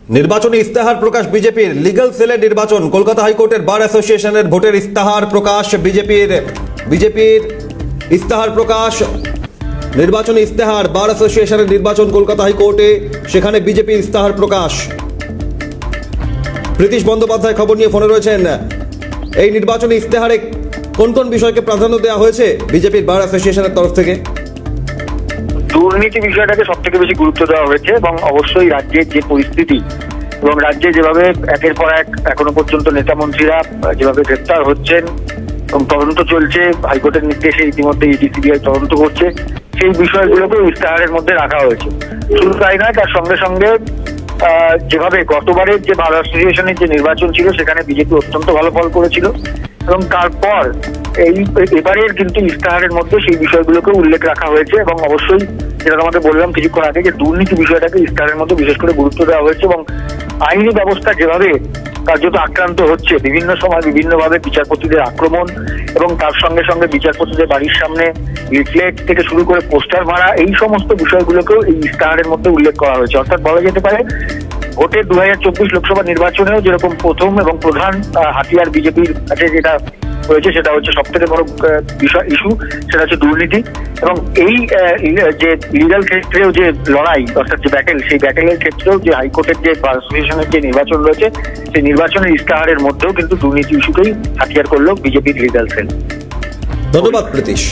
নির্বাচনী ইস্তেহার প্রকাশ বিজেপির, লিগ্যাল সেলের নির্বাচন। কলকাতা হাইকোর্টের বার অ্যাসোসিয়েশনের ভোটের ইস্তেহার প্রকাশ বিজেপির ইস্তেহার প্রকাশ, নির্বাচনী ইস্তেহার, বার অ্যাসোসিয়েশনের নির্বাচন কলকাতা হাইকোর্টে, সেখানে বিজেপির ইস্তেহার প্রকাশ। প্রীতিশ বন্দ্যোপাধ্যায় খবর নিয়ে ফোনে রয়েছেন। এই নির্বাচনী ইস্তেহারে কোন কোন বিষয়কে প্রাধান্য দেওয়া হয়েছে বিজেপির বার অ্যাসোসিয়েশনের তরফ থেকে? দুর্নীতি বিষয়টাকে সব থেকে বেশি গুরুত্ব দেওয়া হয়েছে এবং অবশ্যই রাজ্যের যে পরিস্থিতি এবং রাজ্যে যেভাবে একের পর এক এখনো পর্যন্ত নেতা মন্ত্রীরা যেভাবে গ্রেপ্তার হচ্ছেন এবং তদন্ত চলছে, হাইকোর্টের নির্দেশে ইতিমধ্যে ইডি সিবিআই তদন্ত করছে, সেই বিষয়গুলোকে ইস্তেহারের মধ্যে রাখা হয়েছে। শুধু তাই নয়, তার সঙ্গে সঙ্গে যেভাবে গতবারের যে বার অ্যাসোসিয়েশনের যে নির্বাচন ছিল সেখানে বিজেপি অত্যন্ত ভালো ফল করেছিল এবং তারপর এবারের কিন্তু ইস্তেহারের মধ্যে সেই বিষয়গুলোকে উল্লেখ রাখা হয়েছে এবং অবশ্যই যেটা আমাদের বললাম কিছুক্ষণ আগে যে দুর্নীতি বিষয়টাকে ইস্তেহারের মধ্যে বিশেষ করে গুরুত্ব দেওয়া হয়েছে এবং আইনি ব্যবস্থা যেভাবে কার্যত আক্রান্ত হচ্ছে, বিভিন্ন সময় বিভিন্নভাবে বিচারপতিদের আক্রমণ এবং তার সঙ্গে সঙ্গে বিচারপতিদের বাড়ির সামনে লিফলেট থেকে শুরু করে পোস্টার মারা, এই সমস্ত বিষয়গুলোকেও এই ইস্তেহারের মধ্যে উল্লেখ করা হয়েছে। অর্থাৎ বলা যেতে পারে ভোটের 2024 লোকসভা নির্বাচনেও যেরকম প্রথম এবং প্রধান হাতিয়ার বিজেপির কাছে যেটা হয়েছে সেটা হচ্ছে সব থেকে বড় বিষয় ইস্যু, সেটা হচ্ছে দুর্নীতি। এবং এই যে লিগাল ক্ষেত্রেও যে লড়াই অর্থাৎ যে ব্যাটেল, সেই ব্যাটেলের ক্ষেত্রেও যে হাইকোর্টের যে অ্যাসোসিয়েশনের যে নির্বাচন রয়েছে সেই নির্বাচনের ইস্তেহারের মধ্যেও কিন্তু দুর্নীতি ইস্যুকেই হাতিয়ার করলো বিজেপির লিগাল সেল। ধন্যবাদ প্রীতিশ।